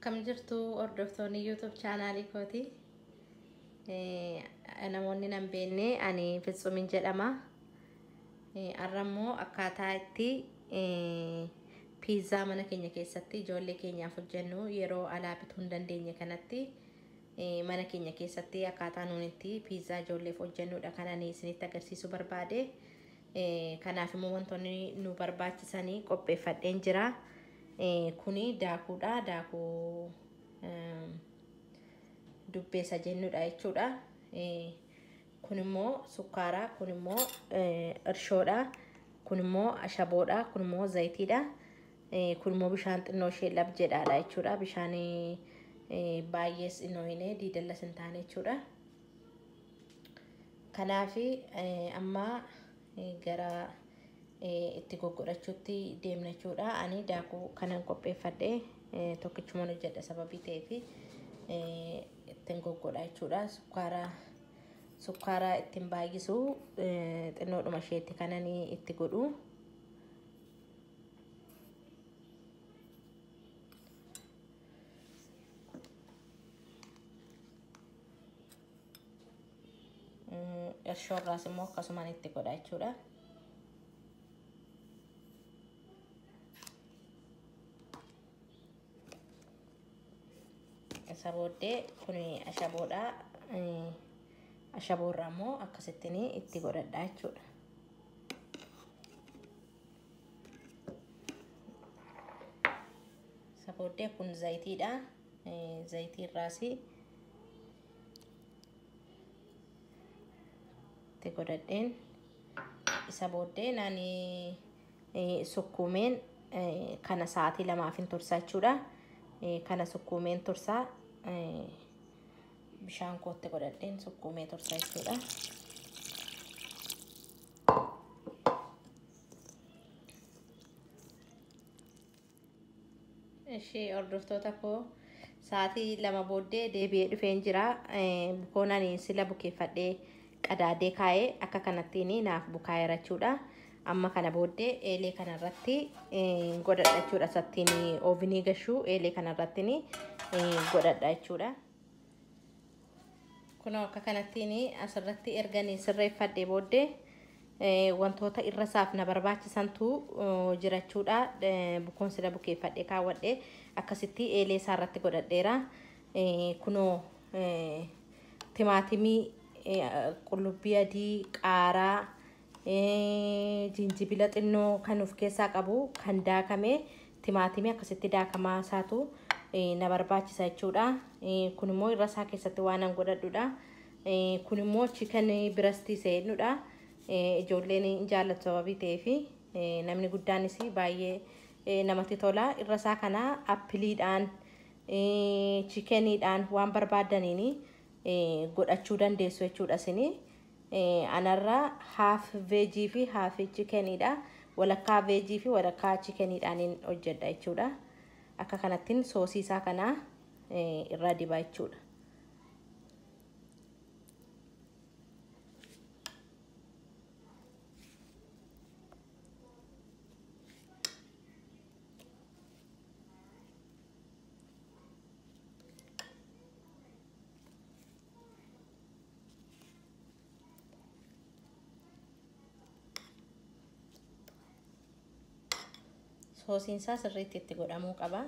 Akkam jirtu hordoftoonni YouTube chaanaalii kooti. Namoonni nan beekne ani Fitsumin jedhama. Har'a immoo akkaataa itti piizaa mana keenya keessatti ijoollee keenyaaf hojjennu yeroo alaa bituu hin dandeenye kanatti mana keenya keessatti akkaataa nuun itti piizaa ijoolleef hojjennudha kan ani isinitti agarsiisuu barbaade. Kanaaf immoo wantoonni nu barbaachisanii qopheeffadheen jira. Kuni daakuudha. Daakuu dubbeessa jennudha jechuudha. Kun immoo sukkaara, kun immoo irshoodha, kun immoo ashaboodha, kun immoo zayitiidha, kun immoo bishaan xinnoo ishee lab jedhaadha jechuudha. Bishaan baay'ees innoo hin diidallas hin taane jechuudha. Kanaaf amma gara itti goggorachuutti deemna jechuudha. Ani daakuu kanan qopheeffadhe tokkichumaan hojjedha sababii ta'eef ittiin goggodha jechuudha. Sukkaara ittiin baay'isu xinnoodhuma isheetti kanan itti godhu. Irshoorraas immoo akkasumaan itti godha jechuudha. Isa booddee kun ashaboodha. Ashaboorraa immoo akkasittiin itti godhadha jechuudha. Isa booddee kun zayitiidha. Zayitiirraas itti godhadheen. Isa booddee naani sukkuumeen kana sa'aatii 2 tursaa jechuudha. Kana sukkuumeen tursaa bishaan kootti godhadheen sukkuumee tursaa jechuudha. Ishee hordoftoota koo sa'aatii 2 booddee deebi'ee dhufeen jira. Bukoon ani sila bukeeffadhee qadaadee kaa'ee akka kanattiin naaf bukaa'eera jechuudha. Amma kana booddee eelee kanarratti godhadha jechuudha. Sattiin oovnii gashuu eelee kanarratti godhadha jechuudha. Kun akka kanattiin asirratti erganii sirreeffadhee booddee wantoota irra isaaf na barbaachisantu jira jechuudha. Bukoon sila bukeeffadhee kaawwadhee akkasitti eelee isaarratti godhadheera. Kunoo timaatimii, qullubbii adii, qaaraa, jinjibila xinnoo kan of keessaa qabu kan daakame timaatimii akkasitti daakamaa isaatu na barbaachisa jechuudha. Kun immoo irra isaa keessatti waan an godhadhudha. Kun immoo chicken breast seenudha. Ijoolleen jaallatu sababii ta'eef namni guddaanis baay'ee namatti tola. Irra isaa kana appiliidhaan chickeniidhaan waan barbaadaniin godhachuu dandeessu jechuudha isin. Anarra half veggie fi half chickeniidha. Walakkaa veggie fi walakkaa chickeniidhaan hojjedha jechuudha. Akka kanattiin soosii isaa kana irra dibaa jechuudha. Soosiin isaa sirriitti itti godhamuu qaba.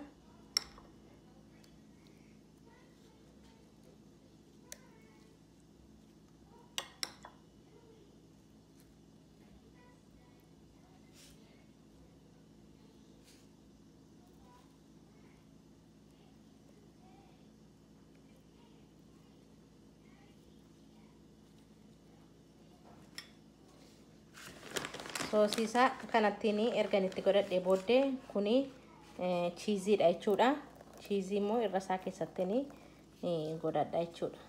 Soosii isaa kanattiin ergan itti godhadhee booddee kuni chiiziidha jechuudha. Chiizii immoo irra isaa keessattiin godhadha jechuudha.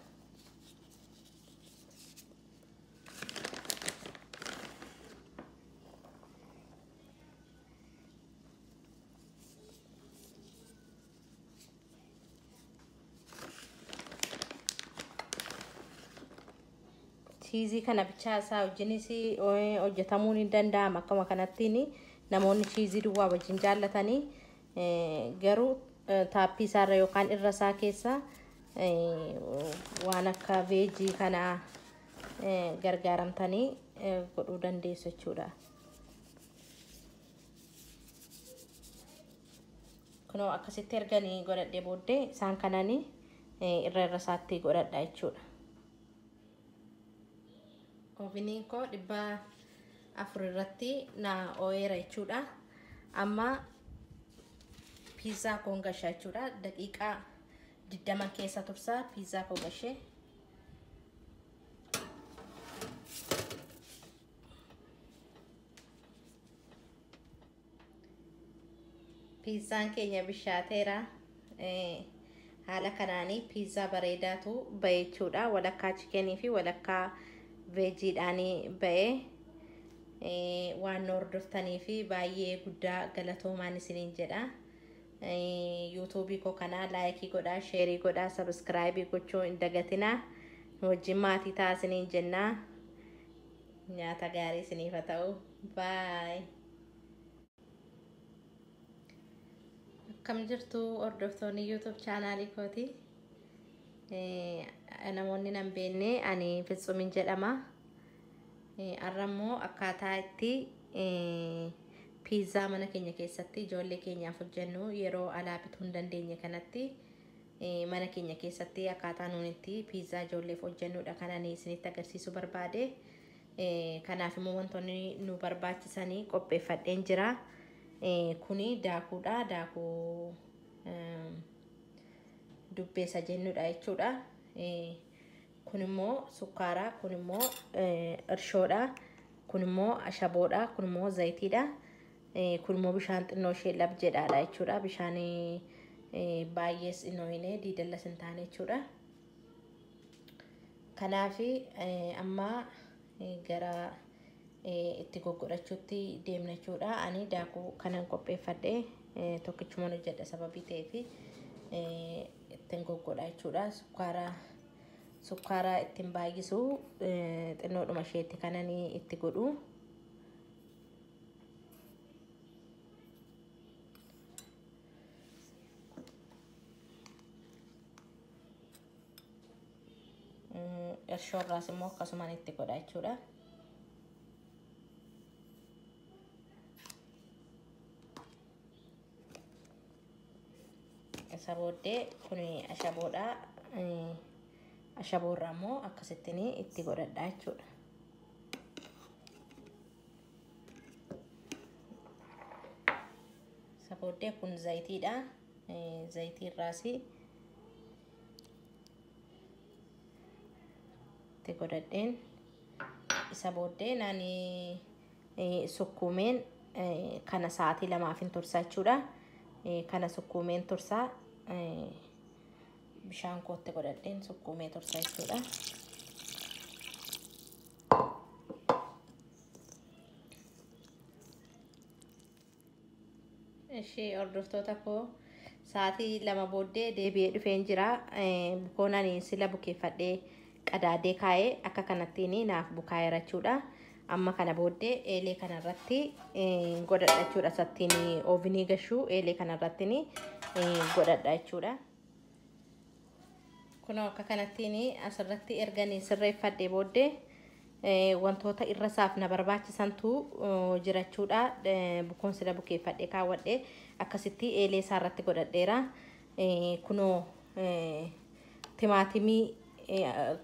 Cheesii kana bichaa isaa wajjinis hojjetamuu ni danda'ama. Akkuma kanattiin namoonni cheesii duwwaa wajjin jaallatanii garuu taappiisaarra yookaan irra isaa keessa waan akka veejii kana gargaaramtanii godhuu dandeessu jechuudha. Kunoo akkasitti erganii godhadhee booddee isaan kananii irra isaatti godhadha jechuudha. Ooviniin koo 400 irratti na ooyeera jechuudha. Amma piizaa koon gashaa jechuudha. Daqiiqaa 20 keessa tursaa piizaa koo gashee. Piizaan keenya bishaateera. Haala kanaanii piizaa bareedaatu ba'e jechuudha. Walakkaa chikenii fi walakkaa veejiidhaanii ba'e. Waan hordoftanii fi baay'ee guddaa galatoomaan isiniin jedha. YouTube koo kana laayikii godhaa, sheerii godhaa, subscribe gochuu hin dagatinaa. Nu wajjin maatii ta'a isiniin jennaa. Nyaata gaarii isiniif haa ta'u. Bye. Akkam jirtu hordoftoonni YouTube chaanaalii kooti. Namoonni nan beekne ani Fitsumin jedhama. Arrammoo akkaataa itti piizaa mana keenya keessatti ijoollee keenyaaf hojjennu yeroo alaa bituu hin dandeenye kanatti mana keenya keessatti akkaataa nuun itti piizaa ijoolleef hojjennudha kan ani isinitti agarsiisuu barbaade. Kanaaf immoo wantoonni nu barbaachisanii qopheeffadheen jira. Kuni daakuudha. Daakuu dubbeessa jennudha jechuudha. Kun immoo sukkaara, kun immoo irshoodha, kun immoo ashaboodha, kun immoo zayitiidha, kun immoo bishaan xinnoo ishee lab jedhaadha jechuudha. Bishaan baay'ees inooyine diidallas hin taane jechuudha. Kanaaf amma gara itti goggodhachuutti deemna jechuudha. Ani daakuu kanan qopheeffadhe tokkichumaan hojjedha sababii ta'eef ittiin goggodha jechuudha. Sukkaara ittiin baay'isu xinnoodhuma isheetti kanan itti godhu. Irshoorraas immoo akkasumaan itti godha jechuudha. Isa booddee kun ashaboodha. Ashaboorraa immoo akkasittiin itti godhadha jechuudha. Isa booddee kun zayitiidha. Zayitiirraas itti godhadheen. Isa booddee naani sukkuumeen kana sa'aatii 2 tursaa jechuudha. Kana sukkuumeen tursaa. Bishaan kootti godhadheen sukkuumee tursaa jechuudha. Ishee hordoftoota koo sa'aatii 2 booddee deebi'ee dhufeen jira. Bukoon ani sila bukeeffadhee qadaadee kaa'ee akka kanattiin naaf bukaa'eera jechuudha. Amma kana booddee eelee kanarratti godhadha jechuudha. Sattiin oovinii gashuu eelee kanarratti godhadha jechuudha. Kun akka kanattiin asirratti erganii sirreeffadhee booddee wantoota irra isaaf na barbaachisantu jira jechuudha. Bukoon sila bukeeffadhee kaawwadhee akkasitti eelee isaarratti godhadheera. Kunoo timaatimii,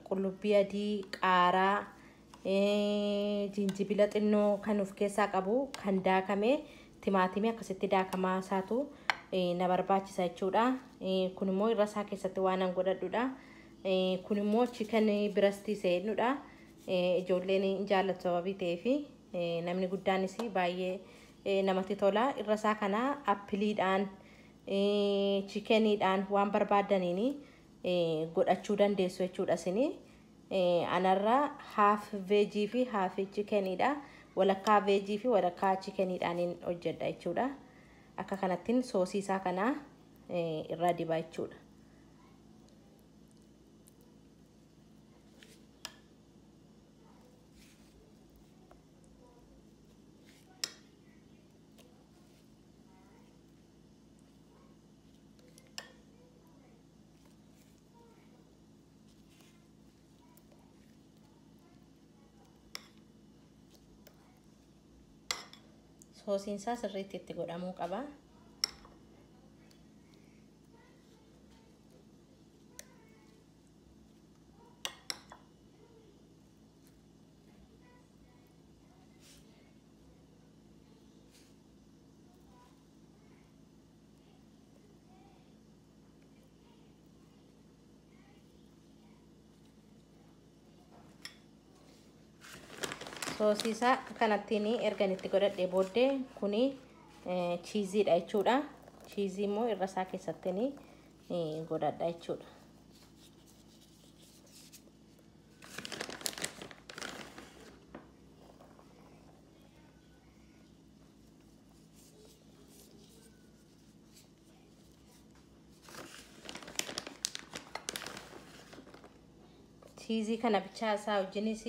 qullubbii adii, qaaraa, jinjibila xinnoo kan of keessaa qabu kan daakame timaatimii akkasitti daakamaa isaatu na barbaachisa jechuudha. Kun immoo irra isaa keessatti waan an godhadhudha. Kun immoo chicken breast seenudha. Ijoolleen jaallatu sababii ta'eef namni guddaanis baay'ee namatti tola. Irra isaa kana appiliidhaan chickeniidhaan waan barbaadaniin godhachuu dandeessu jechuudha isini. Anarra half veggie fi half chickeniidha. Walakkaa veggie fi walakkaa chickeniidhaan hojjedha jechuudha. Akka kanattiin soosii isaa kana irra dibaa jechuudha. Soosiin isaa sirriitti itti godhamuu qaba. Soosiisa kanattiin ergan itti godhadhee booddee kuni chiiziidha jechuudha. Chiizii immoo irra isaa keessattiin godhadha jechuudha. Chiizii kana bichaa isaa wajjinis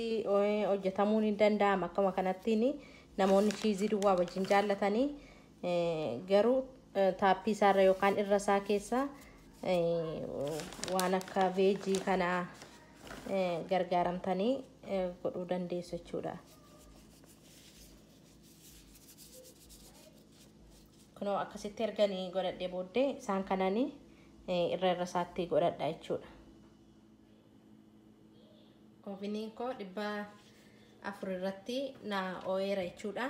hojjetamuu ni danda'ama. Akkuma kanattiin namoonni chiizii duwwaa wajjin jaallatanii garuu taappii isaarra yookaan irra isaa keessa waan akka veejii kana gargaaramtanii godhuu dandeessu jechuudha. Kunoo akkasitti erganii godhadhee booddee isaan kananii irra isaatti godhadha jechuudha. Oviniin koo 400 irratti na ooyeera jechuudha.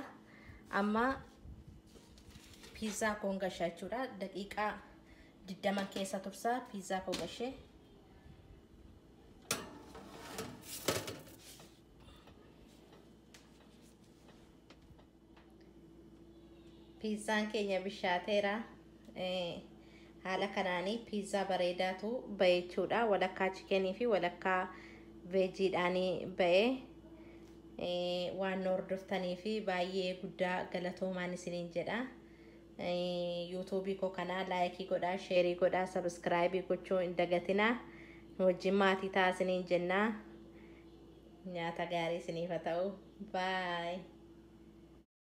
Amma piizaa koon gashaa jechuudha. Daqiiqaa 20 keessa tursaa piizaa koo gashee. Piizaan keenya bishaateera. Haala kanaanii piizaa bareedaatu ba'e jechuudha. Walakkaa chikenii fi walakkaa veejiidhaanii ba'e. Waan hordoftanii fi baay'ee guddaa galatoomaan isiniin jedha. YouTubeii koo kana laayikii godhaa, sheerii godhaa, sabiskiraayibii gochuu hin dagatinaa. Nu wajjin maatii ta'a isiniin jenna. Nyaata gaarii isiniif haa ta'u. Baay.